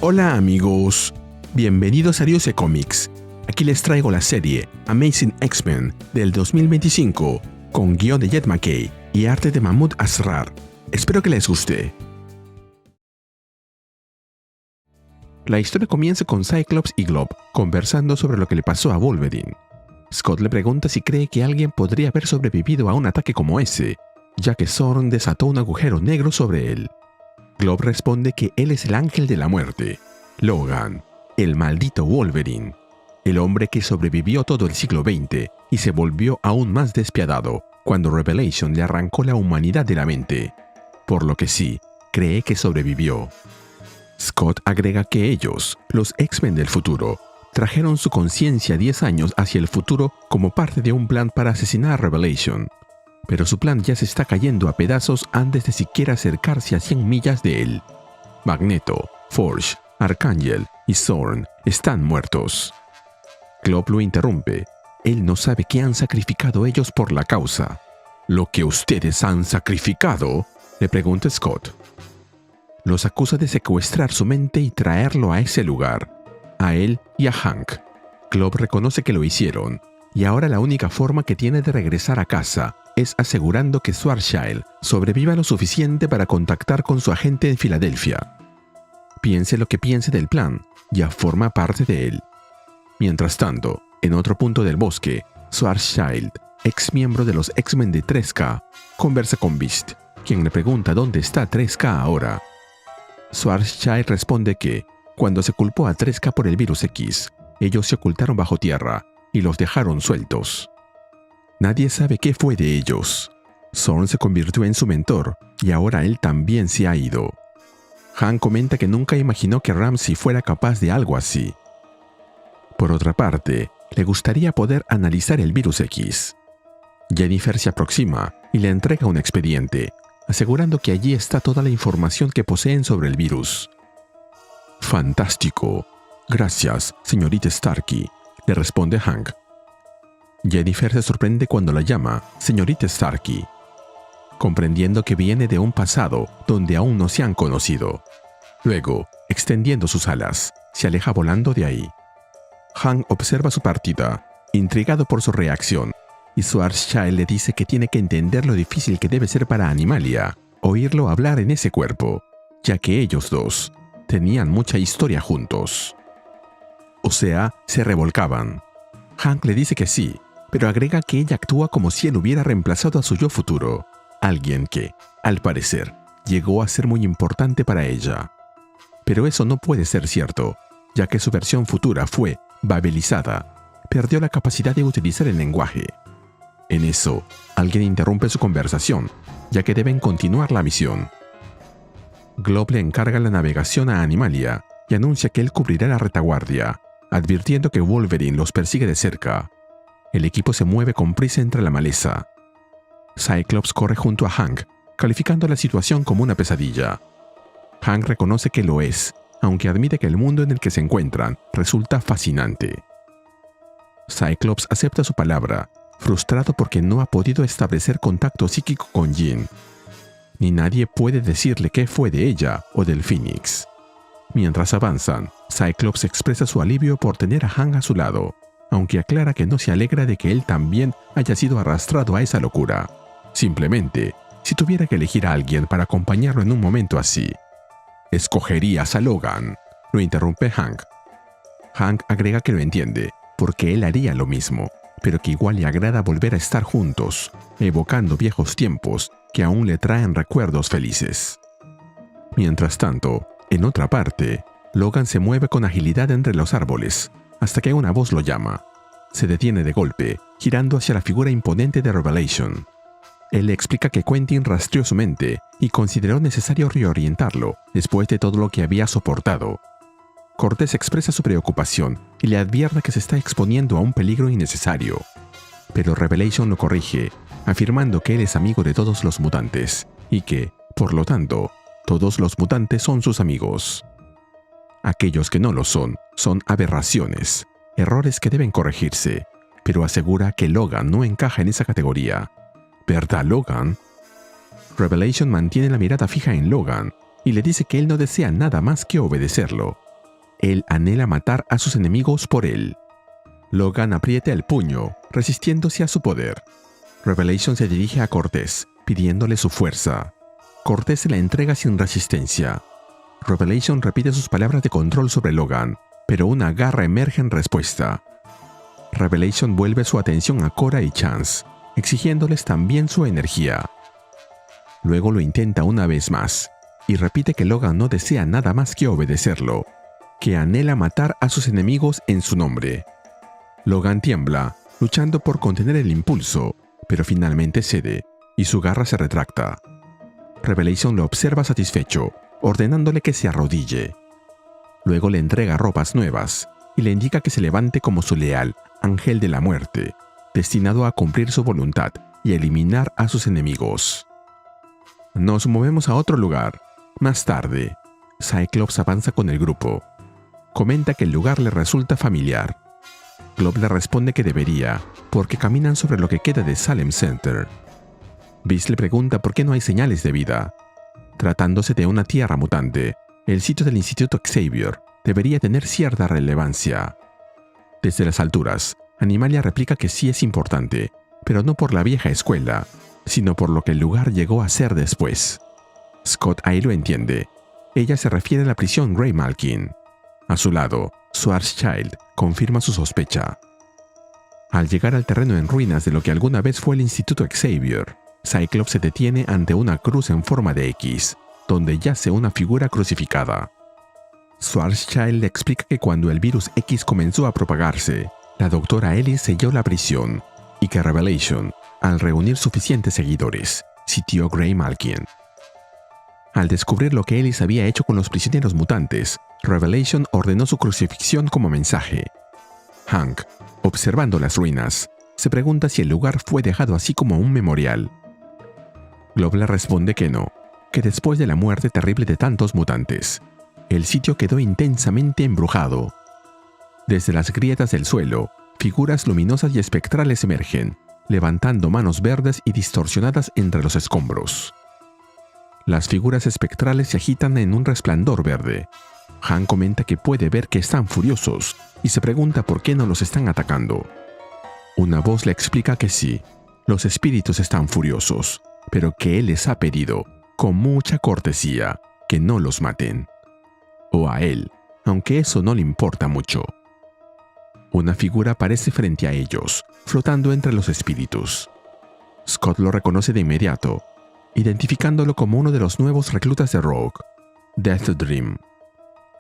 Hola amigos, bienvenidos a Ryusei Comics. Aquí les traigo la serie Amazing X-Men del 2025 con guión de Jed MacKay y arte de Mahmoud Asrar. Espero que les guste. La historia comienza con Cyclops y Glob conversando sobre lo que le pasó a Wolverine. Scott le pregunta si cree que alguien podría haber sobrevivido a un ataque como ese, ya que Zorn desató un agujero negro sobre él. Glob responde que él es el ángel de la muerte, Logan, el maldito Wolverine, el hombre que sobrevivió todo el siglo XX y se volvió aún más despiadado cuando Revelation le arrancó la humanidad de la mente, por lo que sí, cree que sobrevivió. Scott agrega que ellos, los X-Men del futuro, trajeron su conciencia 10 años hacia el futuro como parte de un plan para asesinar a Revelation. Pero su plan ya se está cayendo a pedazos antes de siquiera acercarse a 100 millas de él. Magneto, Forge, Arcángel y Zorn están muertos. Glob lo interrumpe. Él no sabe qué han sacrificado ellos por la causa. ¿Lo que ustedes han sacrificado?, le pregunta Scott. Los acusa de secuestrar su mente y traerlo a ese lugar, a él y a Hank. Glob reconoce que lo hicieron, y ahora la única forma que tiene de regresar a casa es asegurando que Schwarzschild sobreviva lo suficiente para contactar con su agente en Filadelfia. Piense lo que piense del plan, ya forma parte de él. Mientras tanto, en otro punto del bosque, Schwarzschild, ex miembro de los X-Men de 3K, conversa con Beast, quien le pregunta dónde está 3K ahora. Schwarzschild responde que, cuando se culpó a 3K por el virus X, ellos se ocultaron bajo tierra y los dejaron sueltos. Nadie sabe qué fue de ellos. Zorn se convirtió en su mentor y ahora él también se ha ido. Han comenta que nunca imaginó que Ramsey fuera capaz de algo así. Por otra parte, le gustaría poder analizar el virus X. Jennifer se aproxima y le entrega un expediente, asegurando que allí está toda la información que poseen sobre el virus. «Fantástico. Gracias, señorita Starkey», le responde Hank. Jennifer se sorprende cuando la llama señorita Starkey, comprendiendo que viene de un pasado donde aún no se han conocido. Luego, extendiendo sus alas, se aleja volando de ahí. Hank observa su partida, intrigado por su reacción, y Schwarzschild le dice que tiene que entender lo difícil que debe ser para Animalia oírlo hablar en ese cuerpo, ya que ellos dos tenían mucha historia juntos. O sea, se revolcaban. Hank le dice que sí, pero agrega que ella actúa como si él hubiera reemplazado a su yo futuro, alguien que, al parecer, llegó a ser muy importante para ella. Pero eso no puede ser cierto, ya que su versión futura fue babelizada, perdió la capacidad de utilizar el lenguaje. En eso, alguien interrumpe su conversación, ya que deben continuar la misión. Glob le encarga la navegación a Animalia y anuncia que él cubrirá la retaguardia, advirtiendo que Wolverine los persigue de cerca. El equipo se mueve con prisa entre la maleza. Cyclops corre junto a Hank, calificando la situación como una pesadilla. Hank reconoce que lo es, aunque admite que el mundo en el que se encuentran resulta fascinante. Cyclops acepta su palabra, frustrado porque no ha podido establecer contacto psíquico con Jean. Ni nadie puede decirle qué fue de ella o del Phoenix. Mientras avanzan, Cyclops expresa su alivio por tener a Hank a su lado, aunque aclara que no se alegra de que él también haya sido arrastrado a esa locura. Simplemente, si tuviera que elegir a alguien para acompañarlo en un momento así, «Escogerías a Logan», lo interrumpe Hank. Hank agrega que lo entiende, porque él haría lo mismo, pero que igual le agrada volver a estar juntos, evocando viejos tiempos que aún le traen recuerdos felices. Mientras tanto, en otra parte, Logan se mueve con agilidad entre los árboles, hasta que una voz lo llama. Se detiene de golpe, girando hacia la figura imponente de Revelation. Él le explica que Quentin rastreó su mente y consideró necesario reorientarlo después de todo lo que había soportado. Cortés expresa su preocupación y le advierte que se está exponiendo a un peligro innecesario. Pero Revelation lo corrige, afirmando que él es amigo de todos los mutantes y que, por lo tanto, todos los mutantes son sus amigos. Aquellos que no lo son aberraciones, errores que deben corregirse, pero asegura que Logan no encaja en esa categoría. ¿Verdad, Logan? Revelation mantiene la mirada fija en Logan y le dice que él no desea nada más que obedecerlo, él anhela matar a sus enemigos por él. Logan aprieta el puño, resistiéndose a su poder. Revelation se dirige a Cortez, pidiéndole su fuerza. Cortez se la entrega sin resistencia. Revelation repite sus palabras de control sobre Logan, pero una garra emerge en respuesta. Revelation vuelve su atención a Cora y Chance, exigiéndoles también su energía. Luego lo intenta una vez más, y repite que Logan no desea nada más que obedecerlo, que anhela matar a sus enemigos en su nombre. Logan tiembla, luchando por contener el impulso, pero finalmente cede, y su garra se retracta. Revelation lo observa satisfecho, ordenándole que se arrodille. Luego le entrega ropas nuevas, y le indica que se levante como su leal ángel de la muerte, destinado a cumplir su voluntad y eliminar a sus enemigos. Nos movemos a otro lugar. Más tarde, Cyclops avanza con el grupo. Comenta que el lugar le resulta familiar. Glob le responde que debería, porque caminan sobre lo que queda de Salem Center. Beast le pregunta por qué no hay señales de vida. Tratándose de una tierra mutante, el sitio del Instituto Xavier debería tener cierta relevancia. Desde las alturas, Animalia replica que sí es importante, pero no por la vieja escuela, sino por lo que el lugar llegó a ser después. Scott ahí lo entiende. Ella se refiere a la prisión Graymalkin. A su lado, Schwarzschild confirma su sospecha. Al llegar al terreno en ruinas de lo que alguna vez fue el Instituto Xavier, Cyclops se detiene ante una cruz en forma de X, donde yace una figura crucificada. Schwarzschild le explica que cuando el virus X comenzó a propagarse, la doctora Ellis selló la prisión y que Revelation, al reunir suficientes seguidores, sitió Graymalkin. Al descubrir lo que Ellis había hecho con los prisioneros mutantes, Revelation ordenó su crucifixión como mensaje. Hank, observando las ruinas, se pregunta si el lugar fue dejado así como un memorial. Glob le responde que no, que después de la muerte terrible de tantos mutantes, el sitio quedó intensamente embrujado. Desde las grietas del suelo, figuras luminosas y espectrales emergen, levantando manos verdes y distorsionadas entre los escombros. Las figuras espectrales se agitan en un resplandor verde. Han comenta que puede ver que están furiosos y se pregunta por qué no los están atacando. Una voz le explica que sí, los espíritus están furiosos, pero que él les ha pedido, con mucha cortesía, que no los maten. O a él, aunque eso no le importa mucho. Una figura aparece frente a ellos, flotando entre los espíritus. Scott lo reconoce de inmediato, identificándolo como uno de los nuevos reclutas de Rogue, Death Dream.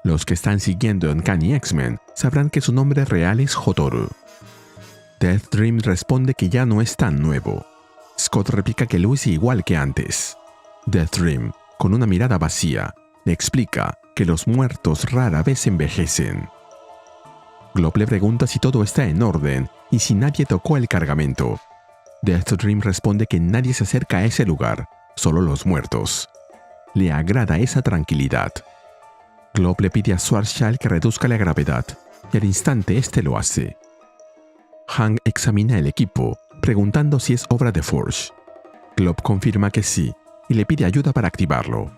Los que están siguiendo Uncanny X-Men sabrán que su nombre real es Hotoru. Death Dream responde que ya no es tan nuevo. Scott replica que lo hizo igual que antes. Death Dream, con una mirada vacía, le explica que los muertos rara vez envejecen. Glob le pregunta si todo está en orden y si nadie tocó el cargamento. Death Dream responde que nadie se acerca a ese lugar, solo los muertos. Le agrada esa tranquilidad. Glob le pide a Schwarzschild que reduzca la gravedad, y al instante este lo hace. Hank examina el equipo, preguntando si es obra de Forge. Glob confirma que sí, y le pide ayuda para activarlo.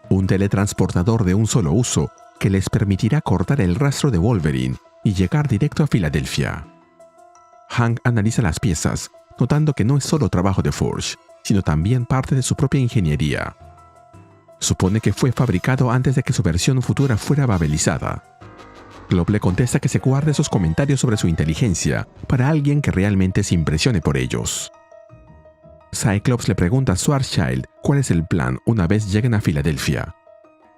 Un teletransportador de un solo uso que les permitirá cortar el rastro de Wolverine y llegar directo a Filadelfia. Hank analiza las piezas, notando que no es solo trabajo de Forge, sino también parte de su propia ingeniería. Supone que fue fabricado antes de que su versión futura fuera babelizada. Glob le contesta que se guarde esos comentarios sobre su inteligencia para alguien que realmente se impresione por ellos. Cyclops le pregunta a Schwarzschild cuál es el plan una vez lleguen a Filadelfia.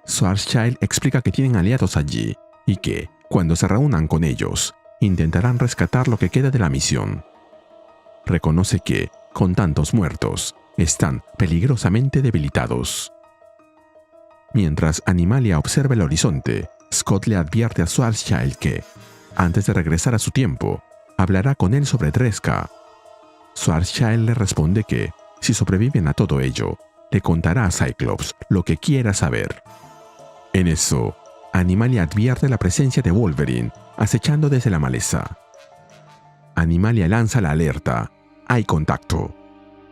Schwarzschild explica que tienen aliados allí y que, cuando se reúnan con ellos, intentarán rescatar lo que queda de la misión. Reconoce que, con tantos muertos, están peligrosamente debilitados. Mientras Animalia observa el horizonte, Scott le advierte a Schwarzschild que, antes de regresar a su tiempo, hablará con él sobre Tresca. Schwarzschild le responde que, si sobreviven a todo ello, le contará a Cyclops lo que quiera saber. En eso, Animalia advierte la presencia de Wolverine, acechando desde la maleza. Animalia lanza la alerta. Hay contacto.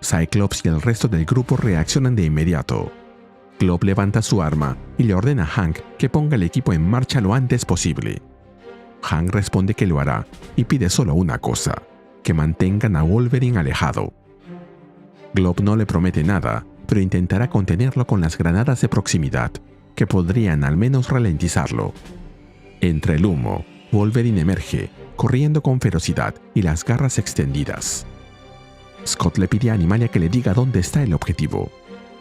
Cyclops y el resto del grupo reaccionan de inmediato. Glob levanta su arma y le ordena a Hank que ponga el equipo en marcha lo antes posible. Hank responde que lo hará y pide solo una cosa: que mantengan a Wolverine alejado. Glob no le promete nada, pero intentará contenerlo con las granadas de proximidad, que podrían al menos ralentizarlo. Entre el humo, Wolverine emerge, corriendo con ferocidad y las garras extendidas. Scott le pide a Animalia que le diga dónde está el objetivo.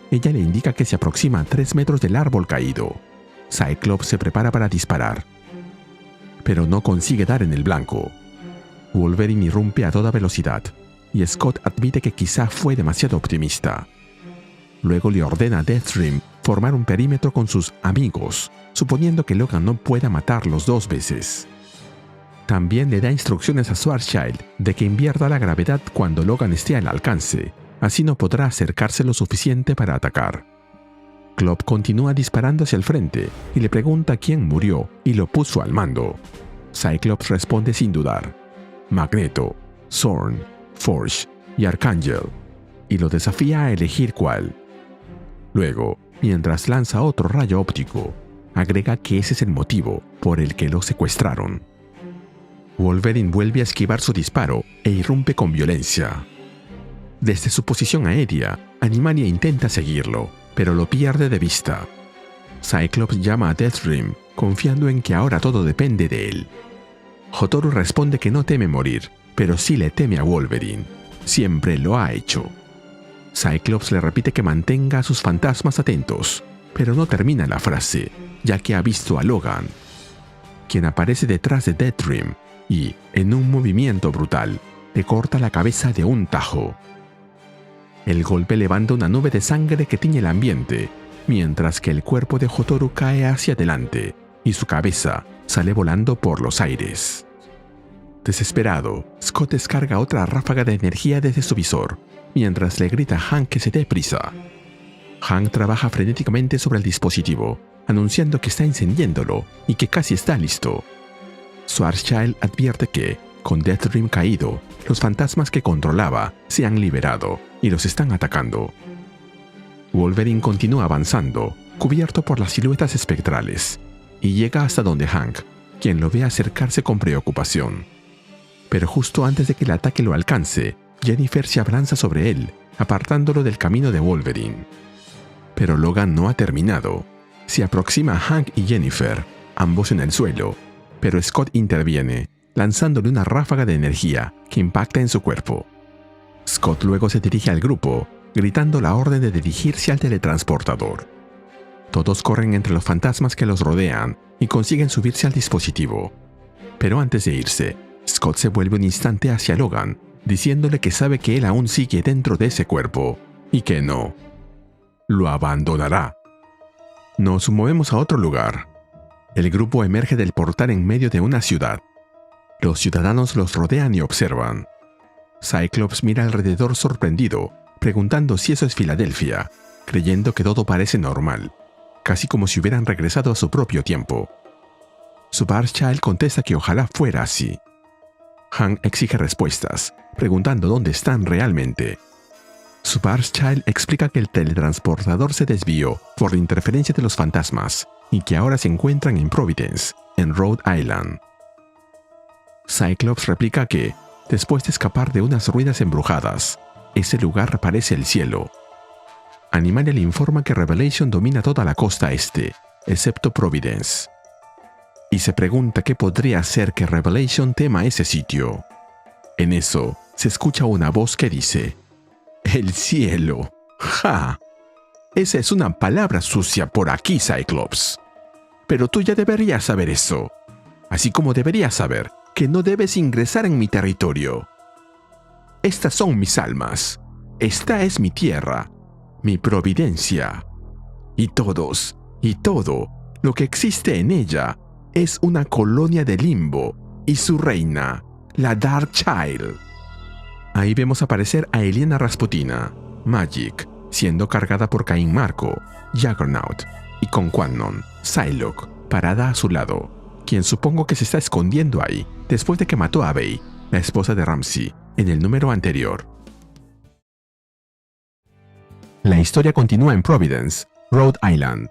Ella le indica que se aproxima a 3 metros del árbol caído. Cyclops se prepara para disparar, pero no consigue dar en el blanco. Wolverine irrumpe a toda velocidad, y Scott admite que quizá fue demasiado optimista. Luego le ordena a Deathstream formar un perímetro con sus amigos, suponiendo que Logan no pueda matarlos 2 veces. También le da instrucciones a Schwarzschild de que invierta la gravedad cuando Logan esté al alcance, así no podrá acercarse lo suficiente para atacar. Glob continúa disparando hacia el frente y le pregunta quién murió y lo puso al mando. Cyclops responde sin dudar: Magneto, Zorn, Forge y Archangel, y lo desafía a elegir cuál. Luego, mientras lanza otro rayo óptico, agrega que ese es el motivo por el que lo secuestraron. Wolverine vuelve a esquivar su disparo e irrumpe con violencia. Desde su posición aérea, Animalia intenta seguirlo, pero lo pierde de vista. Cyclops llama a Deathstream, confiando en que ahora todo depende de él. Hotaru responde que no teme morir, pero sí le teme a Wolverine. Siempre lo ha hecho. Cyclops le repite que mantenga a sus fantasmas atentos, pero no termina la frase, ya que ha visto a Logan, quien aparece detrás de Deathstream y, en un movimiento brutal, le corta la cabeza de un tajo. El golpe levanta una nube de sangre que tiñe el ambiente, mientras que el cuerpo de Hotaru cae hacia adelante y su cabeza sale volando por los aires. Desesperado, Scott descarga otra ráfaga de energía desde su visor, mientras le grita a Hank que se dé prisa. Hank trabaja frenéticamente sobre el dispositivo, anunciando que está encendiéndolo y que casi está listo. Schwarzschild advierte que, con Deathstream caído, los fantasmas que controlaba se han liberado y los están atacando. Wolverine continúa avanzando, cubierto por las siluetas espectrales, y llega hasta donde Hank, quien lo ve acercarse con preocupación. Pero justo antes de que el ataque lo alcance, Jennifer se abalanza sobre él, apartándolo del camino de Wolverine. Pero Logan no ha terminado. Se aproxima a Hank y Jennifer, ambos en el suelo, pero Scott interviene, lanzándole una ráfaga de energía que impacta en su cuerpo. Scott luego se dirige al grupo, gritando la orden de dirigirse al teletransportador. Todos corren entre los fantasmas que los rodean y consiguen subirse al dispositivo. Pero antes de irse, Scott se vuelve un instante hacia Logan, diciéndole que sabe que él aún sigue dentro de ese cuerpo y que no lo abandonará. Nos movemos a otro lugar. El grupo emerge del portal en medio de una ciudad. Los ciudadanos los rodean y observan. Cyclops mira alrededor sorprendido, preguntando si eso es Filadelfia, creyendo que todo parece normal, casi como si hubieran regresado a su propio tiempo. Schwarzschild contesta que ojalá fuera así. Hank exige respuestas, preguntando dónde están realmente. Schwarzschild explica que el teletransportador se desvió por la interferencia de los fantasmas y que ahora se encuentran en Providence, en Rhode Island. Cyclops replica que, después de escapar de unas ruinas embrujadas, ese lugar parece el cielo. Animalia le informa que Revelation domina toda la costa este, excepto Providence, y se pregunta qué podría hacer que Revelation tema ese sitio. En eso, se escucha una voz que dice: «¡El cielo! ¡Ja! Esa es una palabra sucia por aquí, Cyclops. Pero tú ya deberías saber eso, así como deberías saber que no debes ingresar en mi territorio. Estas son mis almas. Esta es mi tierra, mi providencia. Y todos, y todo, lo que existe en ella, es una colonia de Limbo y su reina, la Darkchild». Ahí vemos aparecer a Elena Rasputina, Magik, siendo cargada por Caín Marko, Juggernaut, y con Quanon, Psylocke, parada a su lado, quien supongo que se está escondiendo ahí, después de que mató a Bey, la esposa de Ramsey, en el número anterior. La historia continúa en Providence, Rhode Island.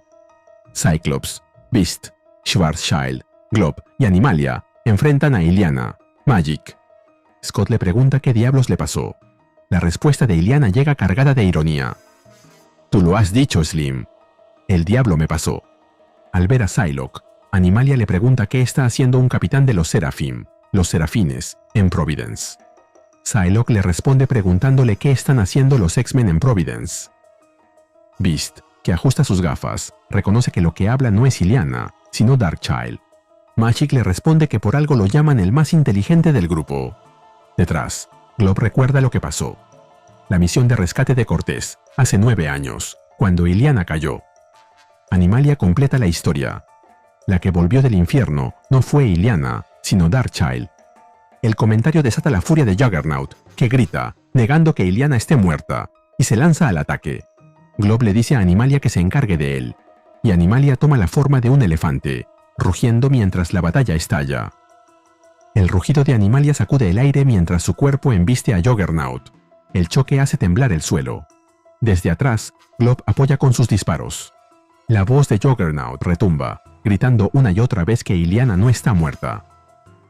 Cyclops, Beast, Schwarzschild, Glob y Animalia enfrentan a Illyana, Magik. Scott le pregunta qué diablos le pasó. La respuesta de Illyana llega cargada de ironía. Tú lo has dicho, Slim. El diablo me pasó. Al ver a Psylocke, Animalia le pregunta qué está haciendo un capitán de los Seraphim, los Serafines, en Providence. Psylocke le responde preguntándole qué están haciendo los X-Men en Providence. Beast, que ajusta sus gafas, reconoce que lo que habla no es Illyana, sino Darkchild. Magik le responde que por algo lo llaman el más inteligente del grupo. Detrás, Glob recuerda lo que pasó. La misión de rescate de Cortés, hace 9 años, cuando Illyana cayó. Animalia completa la historia. La que volvió del infierno no fue Illyana, sino Darkchild. El comentario desata la furia de Juggernaut, que grita, negando que Illyana esté muerta, y se lanza al ataque. Glob le dice a Animalia que se encargue de él, y Animalia toma la forma de un elefante, rugiendo mientras la batalla estalla. El rugido de Animalia sacude el aire mientras su cuerpo embiste a Juggernaut. El choque hace temblar el suelo. Desde atrás, Glob apoya con sus disparos. La voz de Juggernaut retumba, gritando una y otra vez que Illyana no está muerta.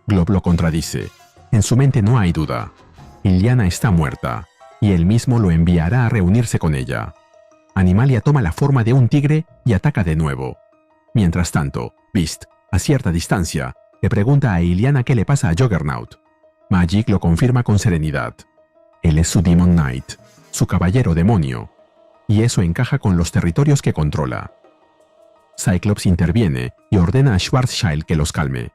Glob lo contradice. En su mente no hay duda. Illyana está muerta, y él mismo lo enviará a reunirse con ella. Animalia toma la forma de un tigre y ataca de nuevo. Mientras tanto, Beast, a cierta distancia, le pregunta a Illyana qué le pasa a Juggernaut. Magik lo confirma con serenidad. Él es su Demon Knight, su caballero demonio, y eso encaja con los territorios que controla. Cyclops interviene y ordena a Schwarzschild que los calme.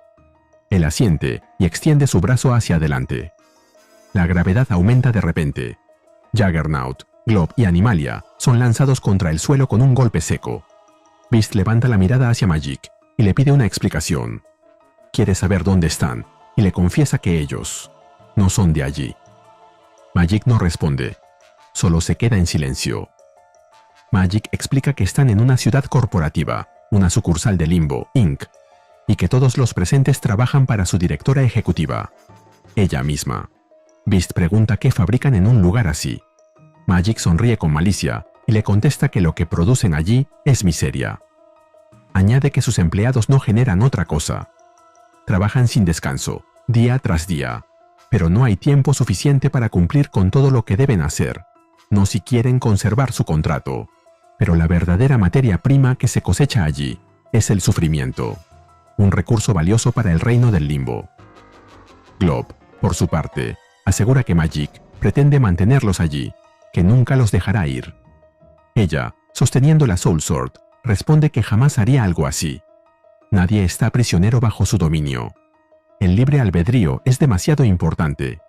Él asiente y extiende su brazo hacia adelante. La gravedad aumenta de repente. Juggernaut, Glob y Animalia son lanzados contra el suelo con un golpe seco. Beast levanta la mirada hacia Magik y le pide una explicación. Quiere saber dónde están y le confiesa que ellos no son de allí. Magik no responde, solo se queda en silencio. Magik explica que están en una ciudad corporativa, una sucursal de Limbo, Inc., y que todos los presentes trabajan para su directora ejecutiva, ella misma. Beast pregunta qué fabrican en un lugar así. Magik sonríe con malicia y le contesta que lo que producen allí es miseria. Añade que sus empleados no generan otra cosa. Trabajan sin descanso, día tras día, pero no hay tiempo suficiente para cumplir con todo lo que deben hacer, no si quieren conservar su contrato. Pero la verdadera materia prima que se cosecha allí es el sufrimiento, un recurso valioso para el reino del Limbo. Glob, por su parte, asegura que Magik pretende mantenerlos allí, que nunca los dejará ir. Ella, sosteniendo la Soul Sword, responde que jamás haría algo así. Nadie está prisionero bajo su dominio. El libre albedrío es demasiado importante.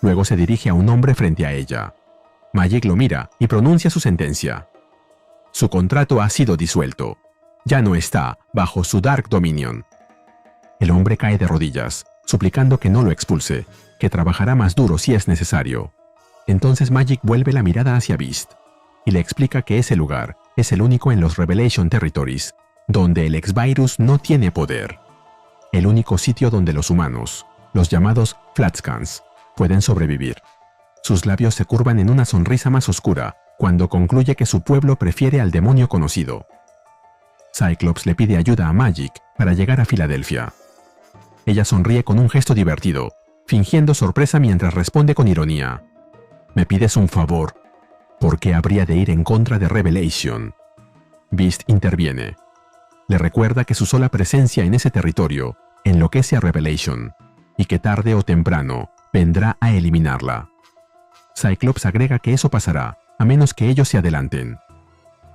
Luego se dirige a un hombre frente a ella. Magik lo mira y pronuncia su sentencia. Su contrato ha sido disuelto. Ya no está bajo su Dark Dominion. El hombre cae de rodillas, suplicando que no lo expulse, que trabajará más duro si es necesario. Entonces Magik vuelve la mirada hacia Beast y le explica que ese lugar es el único en los Revelation Territories, donde el X-Virus no tiene poder. El único sitio donde los humanos, los llamados Flatscans, pueden sobrevivir. Sus labios se curvan en una sonrisa más oscura cuando concluye que su pueblo prefiere al demonio conocido. Cyclops le pide ayuda a Magik para llegar a Filadelfia. Ella sonríe con un gesto divertido, fingiendo sorpresa mientras responde con ironía. «¿Me pides un favor? ¿Por qué habría de ir en contra de Revelation?» Beast interviene. Le recuerda que su sola presencia en ese territorio enloquece a Revelation, y que tarde o temprano vendrá a eliminarla. Cyclops agrega que eso pasará, a menos que ellos se adelanten.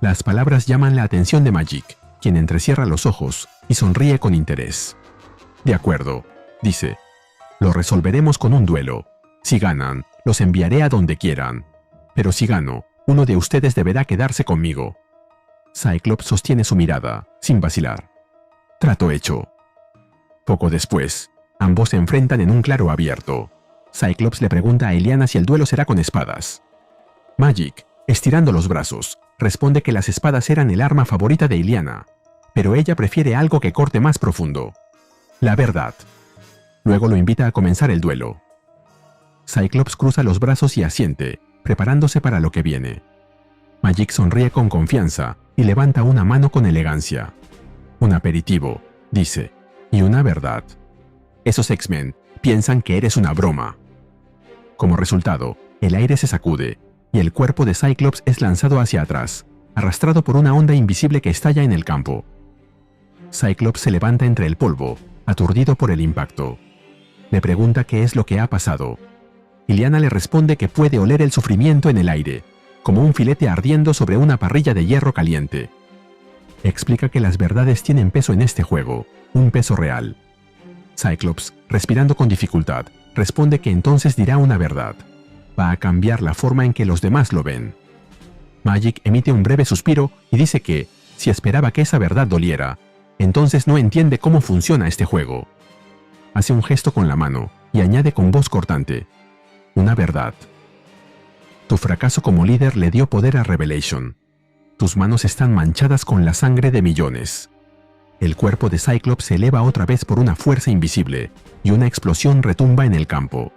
Las palabras llaman la atención de Magik, quien entrecierra los ojos y sonríe con interés. «De acuerdo», dice. «Lo resolveremos con un duelo. Si ganan, los enviaré a donde quieran. Pero si gano, uno de ustedes deberá quedarse conmigo». Cyclops sostiene su mirada, sin vacilar. Trato hecho. Poco después, ambos se enfrentan en un claro abierto. Cyclops le pregunta a Illyana si el duelo será con espadas. Magik, estirando los brazos, responde que las espadas eran el arma favorita de Illyana, pero ella prefiere algo que corte más profundo. La verdad. Luego lo invita a comenzar el duelo. Cyclops cruza los brazos y asiente, preparándose para lo que viene. Magik sonríe con confianza y levanta una mano con elegancia. Un aperitivo, dice, y una verdad. Esos X-Men piensan que eres una broma. Como resultado, el aire se sacude y el cuerpo de Cyclops es lanzado hacia atrás, arrastrado por una onda invisible que estalla en el campo. Cyclops se levanta entre el polvo, aturdido por el impacto. Le pregunta qué es lo que ha pasado. Illyana le responde que puede oler el sufrimiento en el aire, como un filete ardiendo sobre una parrilla de hierro caliente. Explica que las verdades tienen peso en este juego, un peso real. Cyclops, respirando con dificultad, responde que entonces dirá una verdad. Va a cambiar la forma en que los demás lo ven. Magik emite un breve suspiro y dice que, si esperaba que esa verdad doliera, entonces no entiende cómo funciona este juego. Hace un gesto con la mano y añade con voz cortante: una verdad. Tu fracaso como líder le dio poder a Revelation. Tus manos están manchadas con la sangre de millones. El cuerpo de Cyclops se eleva otra vez por una fuerza invisible y una explosión retumba en el campo.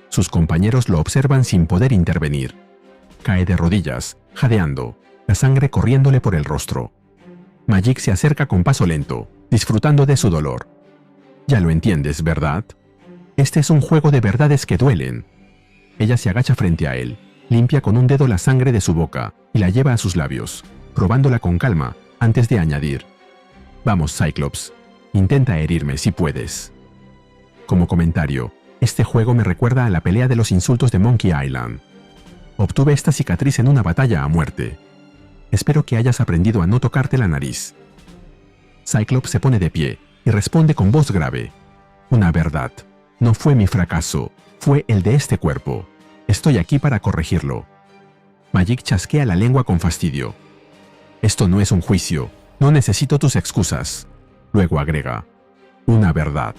Sus compañeros lo observan sin poder intervenir. Cae de rodillas, jadeando, la sangre corriéndole por el rostro. Magik se acerca con paso lento, disfrutando de su dolor. Ya lo entiendes, ¿verdad? Este es un juego de verdades que duelen. Ella se agacha frente a él, limpia con un dedo la sangre de su boca y la lleva a sus labios, probándola con calma antes de añadir: vamos, Cyclops, intenta herirme si puedes. Como comentario, este juego me recuerda a la pelea de los insultos de Monkey Island. Obtuve esta cicatriz en una batalla a muerte. Espero que hayas aprendido a no tocarte la nariz. Cyclops se pone de pie y responde con voz grave: una verdad. No fue mi fracaso, fue el de este cuerpo. Estoy aquí para corregirlo. Magik chasquea la lengua con fastidio. Esto no es un juicio, no necesito tus excusas. Luego agrega: una verdad.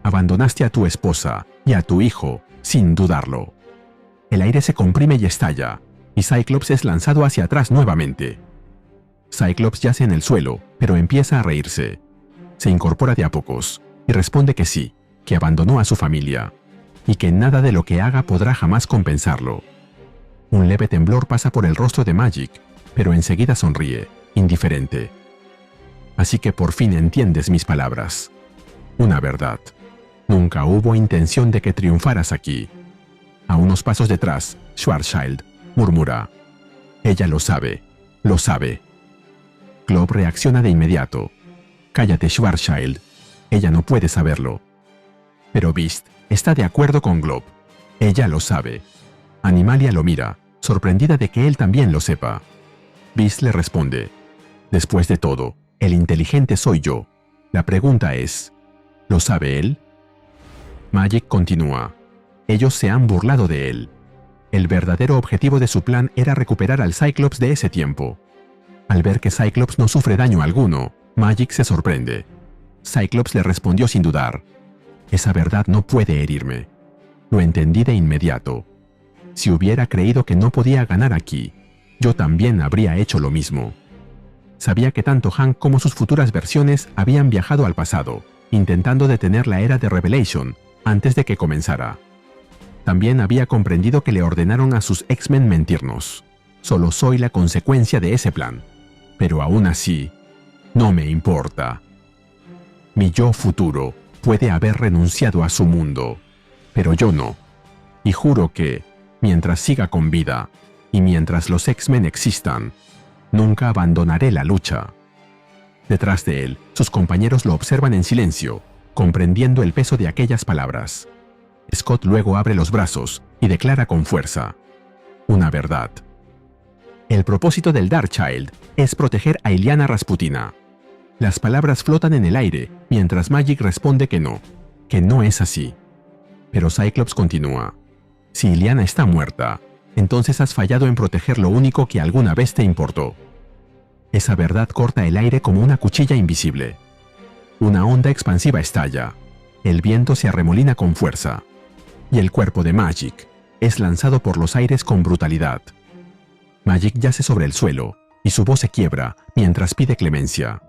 Abandonaste a tu esposa y a tu hijo, sin dudarlo. El aire se comprime y estalla, y Cyclops es lanzado hacia atrás nuevamente. Cyclops yace en el suelo, pero empieza a reírse. Se incorpora de a pocos, y responde que sí, que abandonó a su familia, y que nada de lo que haga podrá jamás compensarlo. Un leve temblor pasa por el rostro de Magik, pero enseguida sonríe, indiferente. Así que por fin entiendes mis palabras. Una verdad. Nunca hubo intención de que triunfaras aquí. A unos pasos detrás, Schwarzschild murmura: ella lo sabe, lo sabe. Glob reacciona de inmediato: cállate, Schwarzschild, ella no puede saberlo. Pero Beast está de acuerdo con Glob: ella lo sabe. Animalia lo mira, sorprendida de que él también lo sepa. Beast le responde: después de todo, el inteligente soy yo. La pregunta es: ¿lo sabe él? Magik continúa: ellos se han burlado de él. El verdadero objetivo de su plan era recuperar al Cyclops de ese tiempo. Al ver que Cyclops no sufre daño alguno, Magik se sorprende. Cyclops le respondió sin dudar: esa verdad no puede herirme. Lo entendí de inmediato. Si hubiera creído que no podía ganar aquí, yo también habría hecho lo mismo. Sabía que tanto Hank como sus futuras versiones habían viajado al pasado, intentando detener la era de Revelation antes de que comenzara. También había comprendido que le ordenaron a sus X-Men mentirnos. Solo soy la consecuencia de ese plan. Pero aún así, no me importa. Mi yo futuro puede haber renunciado a su mundo, pero yo no. Y juro que, mientras siga con vida, y mientras los X-Men existan, nunca abandonaré la lucha. Detrás de él, sus compañeros lo observan en silencio, comprendiendo el peso de aquellas palabras. Scott luego abre los brazos y declara con fuerza: una verdad. El propósito del Darkchild es proteger a Illyana Rasputina. Las palabras flotan en el aire mientras Magik responde que no es así. Pero Cyclops continúa: si Illyana está muerta, entonces has fallado en proteger lo único que alguna vez te importó. Esa verdad corta el aire como una cuchilla invisible. Una onda expansiva estalla, el viento se arremolina con fuerza, y el cuerpo de Magik es lanzado por los aires con brutalidad. Magik yace sobre el suelo, y su voz se quiebra mientras pide clemencia.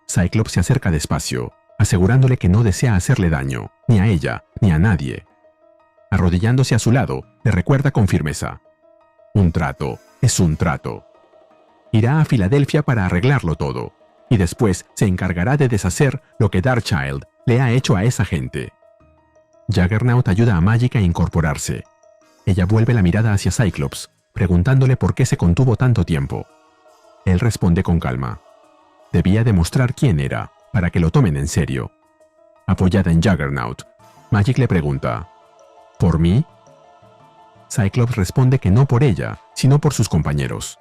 Cyclops se acerca despacio, asegurándole que no desea hacerle daño, ni a ella, ni a nadie. Arrodillándose a su lado, le recuerda con firmeza: un trato es un trato, Irá a Filadelfia para arreglarlo todo, y después se encargará de deshacer lo que Darkchild le ha hecho a esa gente. Juggernaut ayuda a Magik a incorporarse. Ella vuelve la mirada hacia Cyclops, preguntándole por qué se contuvo tanto tiempo. Él responde con calma. Debía demostrar quién era, para que lo tomen en serio. Apoyada en Juggernaut, Magik le pregunta, ¿por mí? Cyclops responde que no por ella, sino por sus compañeros.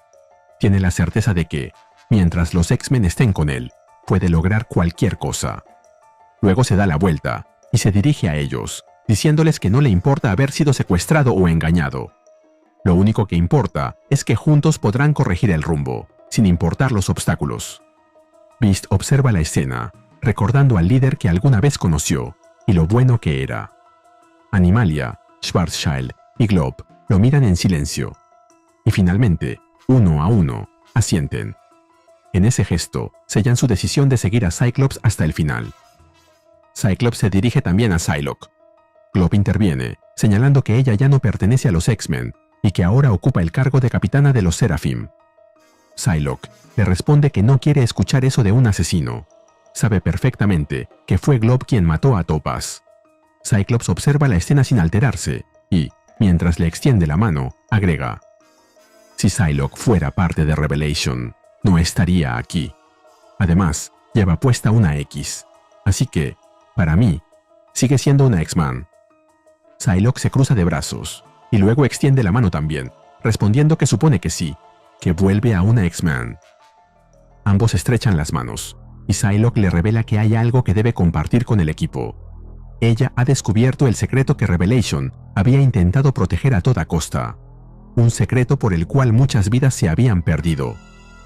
Tiene la certeza de que, mientras los X-Men estén con él, puede lograr cualquier cosa. Luego se da la vuelta y se dirige a ellos, diciéndoles que no le importa haber sido secuestrado o engañado. Lo único que importa es que juntos podrán corregir el rumbo, sin importar los obstáculos. Beast observa la escena, recordando al líder que alguna vez conoció, y lo bueno que era. Animalia, Schwarzschild y Glob lo miran en silencio, y finalmente, uno a uno, asienten. En ese gesto, sellan su decisión de seguir a Cyclops hasta el final. Cyclops se dirige también a Psylocke. Glob interviene, señalando que ella ya no pertenece a los X-Men y que ahora ocupa el cargo de capitana de los Seraphim. Psylocke le responde que no quiere escuchar eso de un asesino. Sabe perfectamente que fue Glob quien mató a Topaz. Cyclops observa la escena sin alterarse y, mientras le extiende la mano, agrega: si Psylocke fuera parte de Revelation, no estaría aquí. Además, lleva puesta una X, así que, para mí, sigue siendo una X-Man. Psylocke se cruza de brazos y luego extiende la mano también, respondiendo que supone que sí, que vuelve a una X-Man. Ambos estrechan las manos, y Psylocke le revela que hay algo que debe compartir con el equipo. Ella ha descubierto el secreto que Revelation había intentado proteger a toda costa. Un secreto por el cual muchas vidas se habían perdido.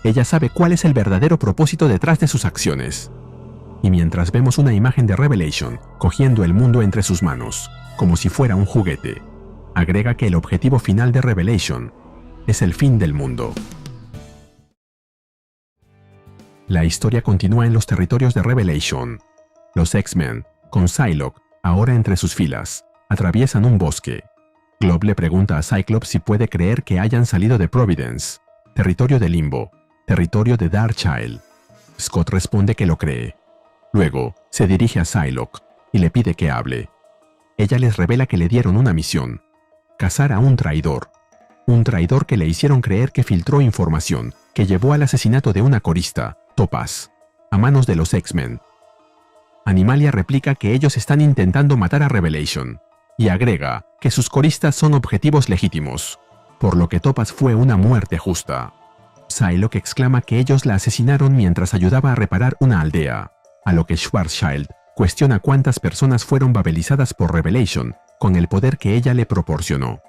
Ella sabe cuál es el verdadero propósito detrás de sus acciones. Y mientras vemos una imagen de Revelation cogiendo el mundo entre sus manos, como si fuera un juguete, agrega que el objetivo final de Revelation es el fin del mundo. La historia continúa en los territorios de Revelation. Los X-Men, con Psylocke ahora entre sus filas, atraviesan un bosque. Glob le pregunta a Cyclops si puede creer que hayan salido de Providence, territorio de Limbo, territorio de Darkchild. Scott responde que lo cree. Luego, se dirige a Psylocke y le pide que hable. Ella les revela que le dieron una misión: cazar a un traidor que le hicieron creer que filtró información que llevó al asesinato de una corista, Topaz, a manos de los X-Men. Animalia replica que ellos están intentando matar a Revelation, y agrega que sus coristas son objetivos legítimos, por lo que Topaz fue una muerte justa. Psylocke exclama que ellos la asesinaron mientras ayudaba a reparar una aldea, a lo que Schwarzschild cuestiona cuántas personas fueron babelizadas por Revelation con el poder que ella le proporcionó.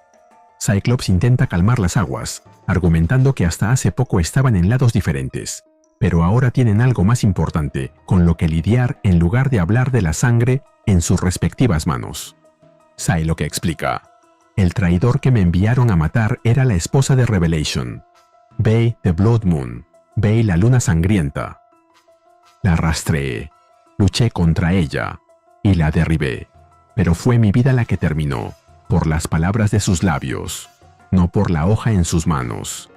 Cyclops intenta calmar las aguas, argumentando que hasta hace poco estaban en lados diferentes, pero ahora tienen algo más importante con lo que lidiar en lugar de hablar de la sangre en sus respectivas manos. Psylocke explica: el traidor que me enviaron a matar era la esposa de Revelation, Bay the Blood Moon, Bay la luna sangrienta. La rastreé, luché contra ella y la derribé, pero fue mi vida la que terminó, por las palabras de sus labios, no por la hoja en sus manos,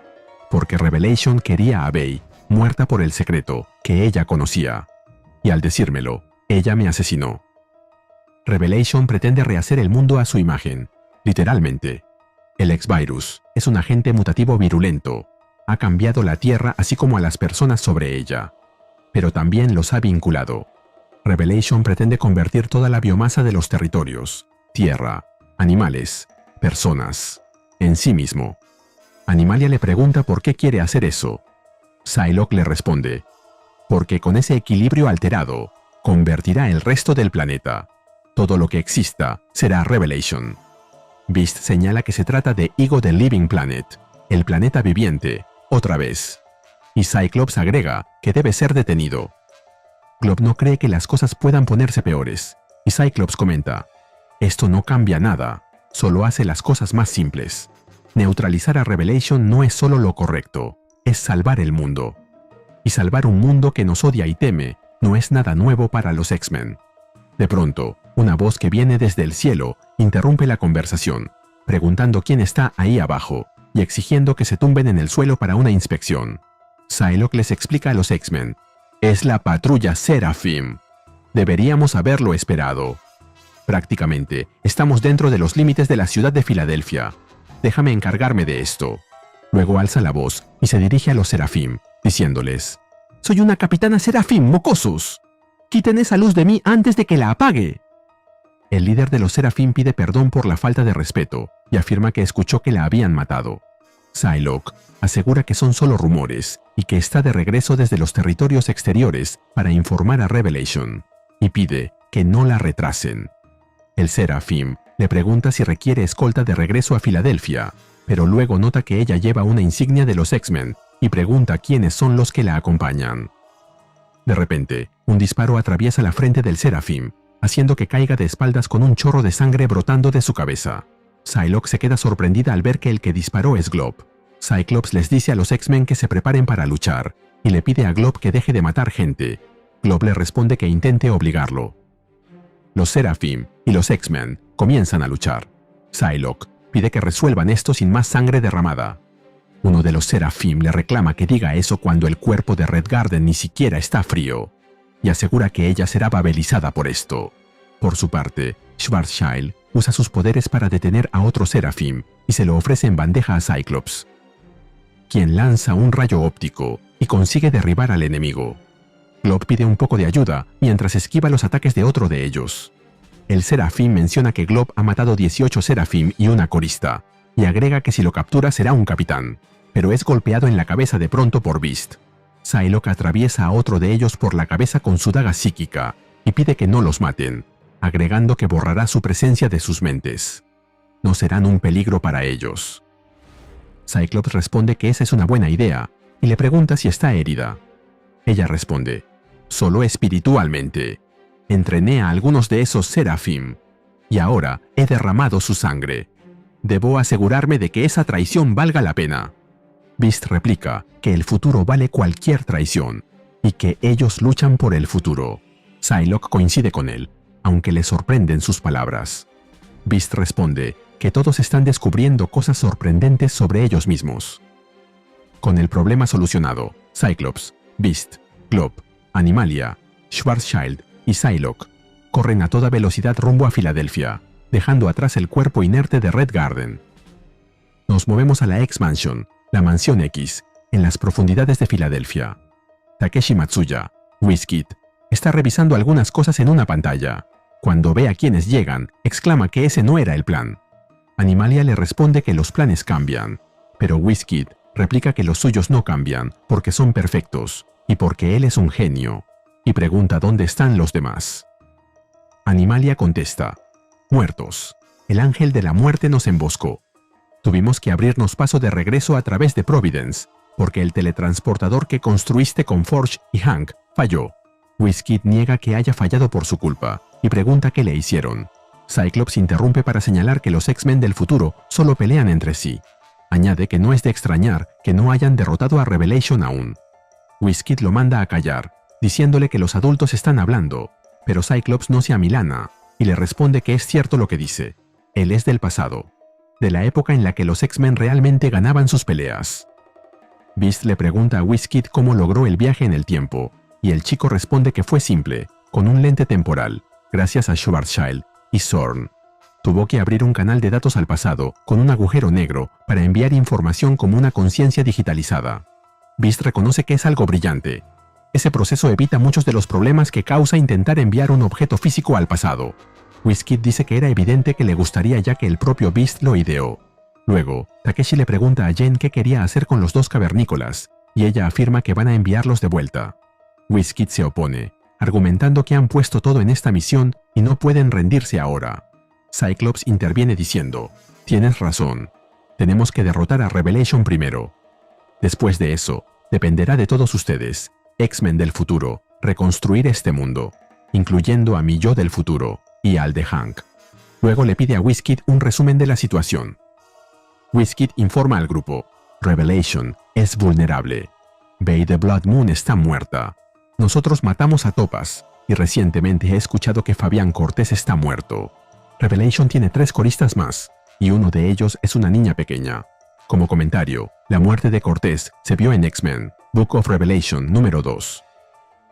porque Revelation quería a Bay muerta por el secreto que ella conocía, y al decírmelo, ella me asesinó. Revelation pretende rehacer el mundo a su imagen, literalmente. El X-Virus es un agente mutativo virulento, ha cambiado la Tierra así como a las personas sobre ella, pero también los ha vinculado. Revelation pretende convertir toda la biomasa de los territorios, tierra, animales, personas, en sí mismo. Animalia le pregunta por qué quiere hacer eso. Psylocke le responde: porque con ese equilibrio alterado, convertirá el resto del planeta. Todo lo que exista será Revelation. Beast señala que se trata de Ego the Living Planet, el planeta viviente, otra vez. Y Cyclops agrega que debe ser detenido. Glob no cree que las cosas puedan ponerse peores, y Cyclops comenta: esto no cambia nada, solo hace las cosas más simples. Neutralizar a Revelation no es solo lo correcto, es salvar el mundo. Y salvar un mundo que nos odia y teme no es nada nuevo para los X-Men. De pronto, una voz que viene desde el cielo interrumpe la conversación, preguntando quién está ahí abajo y exigiendo que se tumben en el suelo para una inspección. Psylocke les explica a los X-Men. Es la patrulla Seraphim. Deberíamos haberlo esperado. Prácticamente, estamos dentro de los límites de la ciudad de Filadelfia. Déjame encargarme de esto. Luego alza la voz y se dirige a los Seraphim, diciéndoles: «Soy una capitana Seraphim, mocosos. Quiten esa luz de mí antes de que la apague». El líder de los Seraphim pide perdón por la falta de respeto y afirma que escuchó que la habían matado. Psylocke asegura que son solo rumores y que está de regreso desde los territorios exteriores para informar a Revelation, y pide que no la retrasen. El Seraphim le pregunta si requiere escolta de regreso a Filadelfia, pero luego nota que ella lleva una insignia de los X-Men y pregunta quiénes son los que la acompañan. De repente, un disparo atraviesa la frente del Seraphim, haciendo que caiga de espaldas con un chorro de sangre brotando de su cabeza. Psylocke se queda sorprendida al ver que el que disparó es Glob. Cyclops les dice a los X-Men que se preparen para luchar, y le pide a Glob que deje de matar gente. Glob le responde que intente obligarlo. Los Seraphim y los X-Men comienzan a luchar. Psylocke pide que resuelvan esto sin más sangre derramada. Uno de los Seraphim le reclama que diga eso cuando el cuerpo de Red Garden ni siquiera está frío, y asegura que ella será babelizada por esto. Por su parte, Schwarzschild usa sus poderes para detener a otro Seraphim y se lo ofrece en bandeja a Cyclops, quien lanza un rayo óptico y consigue derribar al enemigo. Glob pide un poco de ayuda mientras esquiva los ataques de otro de ellos. El Seraphim menciona que Glob ha matado 18 Seraphim y una corista, y agrega que si lo captura será un capitán, pero es golpeado en la cabeza de pronto por Beast. Psylocke atraviesa a otro de ellos por la cabeza con su daga psíquica y pide que no los maten, agregando que borrará su presencia de sus mentes. No serán un peligro para ellos. Cyclops responde que esa es una buena idea y le pregunta si está herida. Ella responde: «Solo espiritualmente. Entrené a algunos de esos Seraphim y ahora he derramado su sangre. Debo asegurarme de que esa traición valga la pena». Beast replica que el futuro vale cualquier traición y que ellos luchan por el futuro. Psylocke coincide con él, aunque le sorprenden sus palabras. Beast responde que todos están descubriendo cosas sorprendentes sobre ellos mismos. Con el problema solucionado, Cyclops, Beast, Glob, Animalia, Schwarzschild y Psylocke corren a toda velocidad rumbo a Filadelfia, dejando atrás el cuerpo inerte de Red Garden. Nos movemos a la X-Mansion, la Mansión X, en las profundidades de Filadelfia. Takeshi Matsuya, WizKid, está revisando algunas cosas en una pantalla. Cuando ve a quienes llegan, exclama que ese no era el plan. Animalia le responde que los planes cambian, pero WizKid replica que los suyos no cambian porque son perfectos y porque él es un genio, y pregunta dónde están los demás. Animalia contesta: «Muertos. El ángel de la muerte nos emboscó. Tuvimos que abrirnos paso de regreso a través de Providence, porque el teletransportador que construiste con Forge y Hank falló». WizKid niega que haya fallado por su culpa y pregunta qué le hicieron. Cyclops interrumpe para señalar que los X-Men del futuro solo pelean entre sí. Añade que no es de extrañar que no hayan derrotado a Revelation aún. WizKid lo manda a callar, diciéndole que los adultos están hablando, pero Cyclops no se amilana y le responde que es cierto lo que dice. Él es del pasado, de la época en la que los X-Men realmente ganaban sus peleas. Beast le pregunta a WizKid cómo logró el viaje en el tiempo, y el chico responde que fue simple, con un lente temporal, gracias a Schwarzschild y Zorn. Tuvo que abrir un canal de datos al pasado con un agujero negro para enviar información como una conciencia digitalizada. Beast reconoce que es algo brillante. Ese proceso evita muchos de los problemas que causa intentar enviar un objeto físico al pasado. WizKid dice que era evidente que le gustaría ya que el propio Beast lo ideó. Luego, Takeshi le pregunta a Jen qué quería hacer con los dos cavernícolas, y ella afirma que van a enviarlos de vuelta. WizKid se opone, argumentando que han puesto todo en esta misión y no pueden rendirse ahora. Cyclops interviene diciendo: «Tienes razón, tenemos que derrotar a Revelation primero. Después de eso, dependerá de todos ustedes, X-Men del futuro, reconstruir este mundo, incluyendo a mi yo del futuro y al de Hank». Luego le pide a WizKid un resumen de la situación. WizKid informa al grupo: «Revelation es vulnerable. Bay the Blood Moon está muerta. Nosotros matamos a Topaz, y recientemente he escuchado que Fabián Cortés está muerto. Revelation tiene 3 coristas más, y uno de ellos es una niña pequeña. Como comentario, la muerte de Cortés se vio en X-Men, Book of Revelation número 2.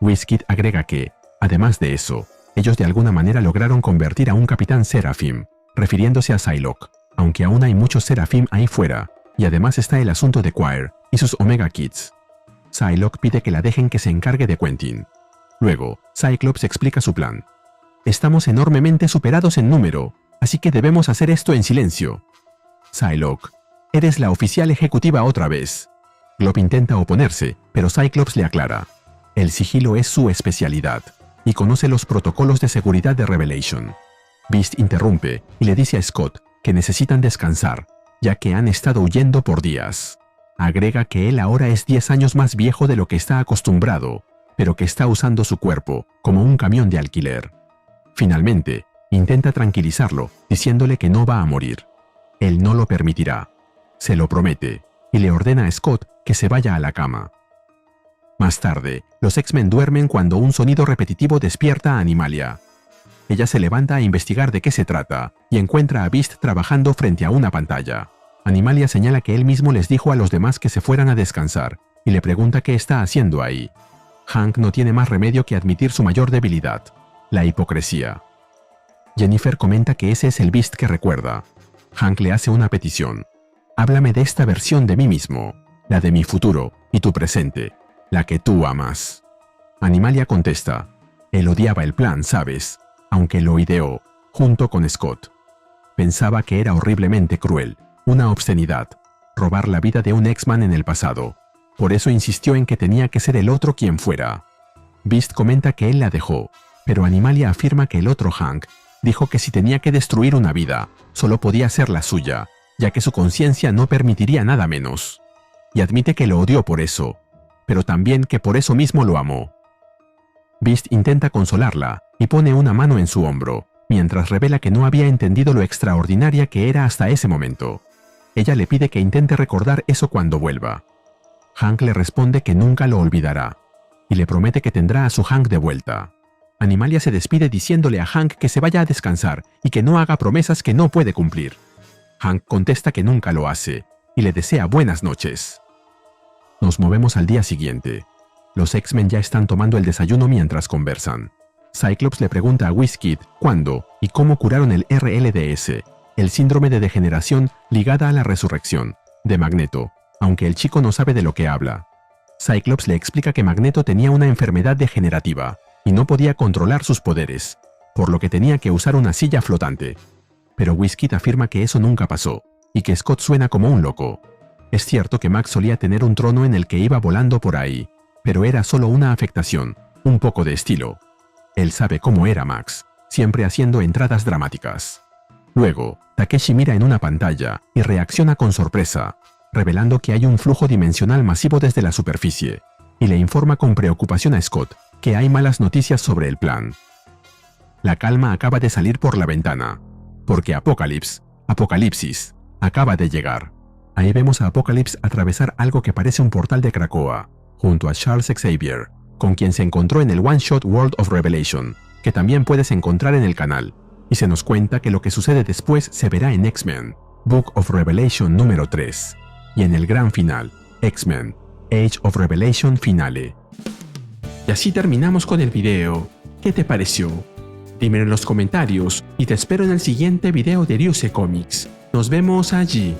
WizKid agrega que, además de eso, ellos de alguna manera lograron convertir a un Capitán Seraphim, refiriéndose a Psylocke, aunque aún hay muchos Seraphim ahí fuera, y además está el asunto de Quire y sus Omega Kids. Psylocke pide que la dejen que se encargue de Quentin. Luego, Cyclops explica su plan. Estamos enormemente superados en número, así que debemos hacer esto en silencio. Psylocke, eres la oficial ejecutiva otra vez. Glob intenta oponerse, pero Cyclops le aclara. El sigilo es su especialidad, y conoce los protocolos de seguridad de Revelation. Beast interrumpe y le dice a Scott que necesitan descansar, ya que han estado huyendo por días. Agrega que él ahora es 10 años más viejo de lo que está acostumbrado, pero que está usando su cuerpo como un camión de alquiler. Finalmente, intenta tranquilizarlo, diciéndole que no va a morir. Él no lo permitirá. Se lo promete, y le ordena a Scott que se vaya a la cama. Más tarde, los X-Men duermen cuando un sonido repetitivo despierta a Animalia. Ella se levanta a investigar de qué se trata, y encuentra a Beast trabajando frente a una pantalla. Animalia señala que él mismo les dijo a los demás que se fueran a descansar, y le pregunta qué está haciendo ahí. Hank no tiene más remedio que admitir su mayor debilidad, la hipocresía. Jennifer comenta que ese es el Beast que recuerda. Hank le hace una petición. Háblame de esta versión de mí mismo, la de mi futuro y tu presente, la que tú amas. Animalia contesta. Él odiaba el plan, ¿sabes? Aunque lo ideó, junto con Scott. Pensaba que era horriblemente cruel, una obscenidad, robar la vida de un X-Man en el pasado. Por eso insistió en que tenía que ser el otro quien fuera. Beast comenta que él la dejó, pero Animalia afirma que el otro Hank dijo que si tenía que destruir una vida, solo podía ser la suya, ya que su conciencia no permitiría nada menos. Y admite que lo odió por eso, pero también que por eso mismo lo amó. Beast intenta consolarla y pone una mano en su hombro, mientras revela que no había entendido lo extraordinaria que era hasta ese momento. Ella le pide que intente recordar eso cuando vuelva. Hank le responde que nunca lo olvidará, y le promete que tendrá a su Hank de vuelta. Animalia se despide diciéndole a Hank que se vaya a descansar y que no haga promesas que no puede cumplir. Hank contesta que nunca lo hace, y le desea buenas noches. Nos movemos al día siguiente. Los X-Men ya están tomando el desayuno mientras conversan. Cyclops le pregunta a WizKid cuándo y cómo curaron el RLDS, el síndrome de degeneración ligada a la resurrección, de Magneto, aunque el chico no sabe de lo que habla. Cyclops le explica que Magneto tenía una enfermedad degenerativa y no podía controlar sus poderes, por lo que tenía que usar una silla flotante. Pero WizKid afirma que eso nunca pasó, y que Scott suena como un loco. Es cierto que Max solía tener un trono en el que iba volando por ahí, pero era solo una afectación, un poco de estilo. Él sabe cómo era Max, siempre haciendo entradas dramáticas. Luego, Takeshi mira en una pantalla y reacciona con sorpresa, revelando que hay un flujo dimensional masivo desde la superficie, y le informa con preocupación a Scott que hay malas noticias sobre el plan. La calma acaba de salir por la ventana, porque Apocalipsis, acaba de llegar. Ahí vemos a Apocalypse atravesar algo que parece un portal de Krakoa, junto a Charles Xavier, con quien se encontró en el One Shot World of Revelation, que también puedes encontrar en el canal, y se nos cuenta que lo que sucede después se verá en X-Men, Book of Revelation número 3, y en el gran final, X-Men, Age of Revelation Finale. Y así terminamos con el video. ¿Qué te pareció? Dímelo en los comentarios y te espero en el siguiente video de Ryusei Comics. Nos vemos allí.